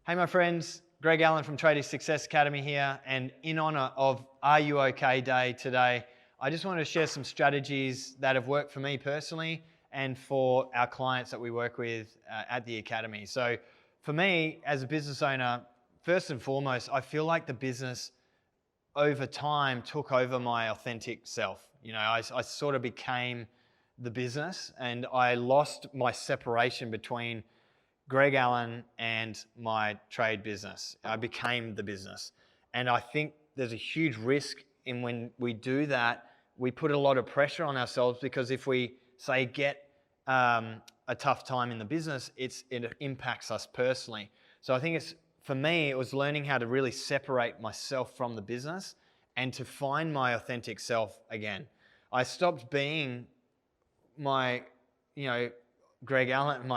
Hey my friends, Greg Allen from Tradies Success Academy here, and in honor of Are You OK Day today, I just want to share some strategies that have worked for me personally and for our clients that we work with at the Academy. So for me as a business owner, first and foremost, I feel like the business over time took over my authentic self. I sort of became the business and I lost my separation between Greg Allen and my trade business. I became the business. And I think there's a huge risk in when we do that, we put a lot of pressure on ourselves because if we say get a tough time in the business, it impacts us personally. So I think for me, it was learning how to really separate myself from the business and to find my authentic self again. I stopped being my, Greg Allen,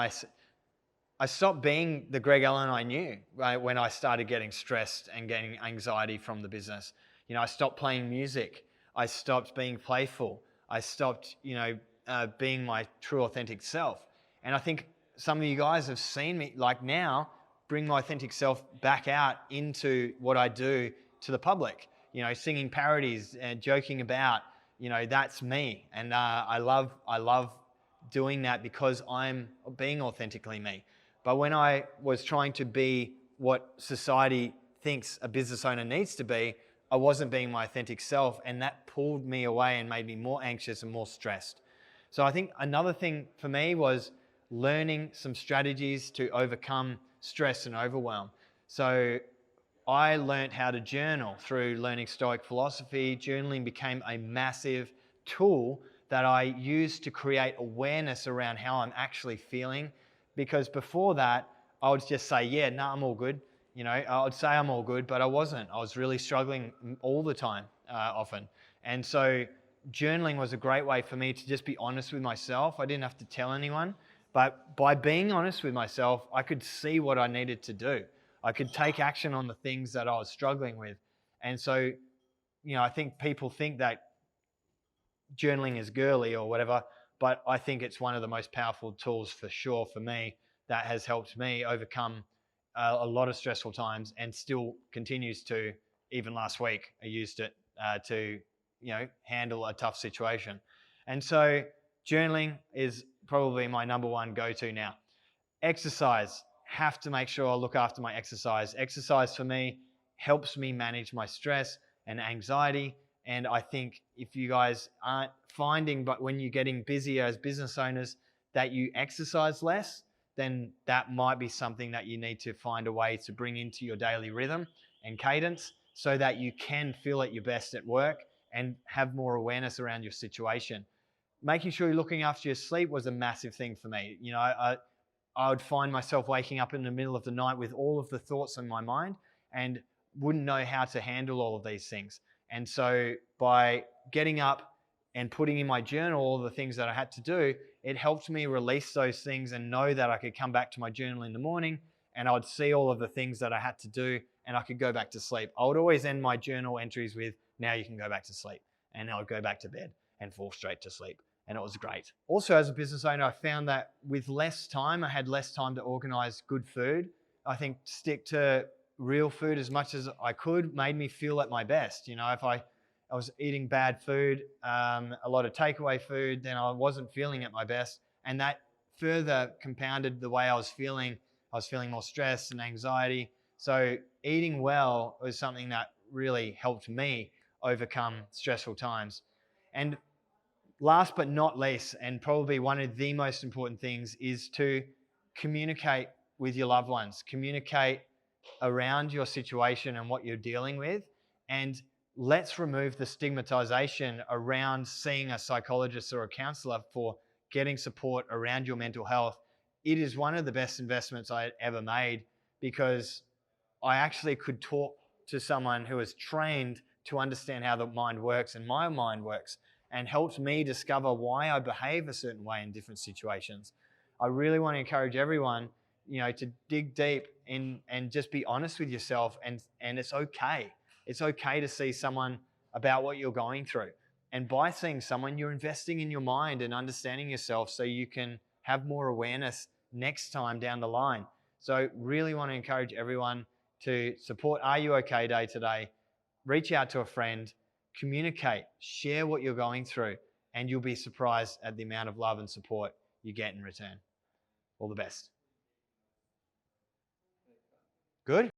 I stopped being the Greg Allen I knew when I started getting stressed and getting anxiety from the business. I stopped playing music. I stopped being playful. I stopped, being my true authentic self. And I think some of you guys have seen me now bring my authentic self back out into what I do to the public. Singing parodies and joking about, that's me. And I love doing that because I'm being authentically me. But when I was trying to be what society thinks a business owner needs to be, I wasn't being my authentic self, and that pulled me away and made me more anxious and more stressed. So I think another thing for me was learning some strategies to overcome stress and overwhelm. So I learned how to journal through learning Stoic philosophy. Journaling became a massive tool that I used to create awareness around how I'm actually feeling. Because before that, I would just say, yeah, no, I'm all good. I would say I'm all good, but I wasn't. I was really struggling all the time, often. And so journaling was a great way for me to just be honest with myself. I didn't have to tell anyone. But by being honest with myself, I could see what I needed to do. I could take action on the things that I was struggling with. And so, I think people think that journaling is girly or whatever, but I think it's one of the most powerful tools for sure for me that has helped me overcome a lot of stressful times and still continues to. Even last week, I used it to handle a tough situation. And so journaling is probably my number one go-to now. Exercise. Have to make sure I look after my exercise. Exercise for me helps me manage my stress and anxiety. And I think if you guys aren't finding, but when you're getting busier as business owners, that you exercise less, then that might be something that you need to find a way to bring into your daily rhythm and cadence so that you can feel at your best at work and have more awareness around your situation. Making sure you're looking after your sleep was a massive thing for me. I would find myself waking up in the middle of the night with all of the thoughts in my mind and wouldn't know how to handle all of these things. And so by getting up and putting in my journal all the things that I had to do, it helped me release those things and know that I could come back to my journal in the morning and I would see all of the things that I had to do and I could go back to sleep. I would always end my journal entries with, now you can go back to sleep. And I would go back to bed and fall straight to sleep. And it was great. Also, as a business owner, I found that with less time, I had less time to organize good food. I think stick to real food as much as I could made me feel at my best. If I was eating bad food, a lot of takeaway food, then I wasn't feeling at my best. And that further compounded the way I was feeling. I was feeling more stress and anxiety. So eating well was something that really helped me overcome stressful times. And last but not least, and probably one of the most important things, is to communicate with your loved ones. Communicate around your situation and what you're dealing with. And let's remove the stigmatization around seeing a psychologist or a counselor for getting support around your mental health. It is one of the best investments I ever made because I actually could talk to someone who is trained to understand how the mind works and my mind works, and helped me discover why I behave a certain way in different situations. I really want to encourage everyone, to dig deep in and just be honest with yourself, and it's okay. It's okay to see someone about what you're going through. And by seeing someone, you're investing in your mind and understanding yourself so you can have more awareness next time down the line. So really want to encourage everyone to support Are You OK Day today. Reach out to a friend, communicate, share what you're going through, and you'll be surprised at the amount of love and support you get in return. All the best. Good?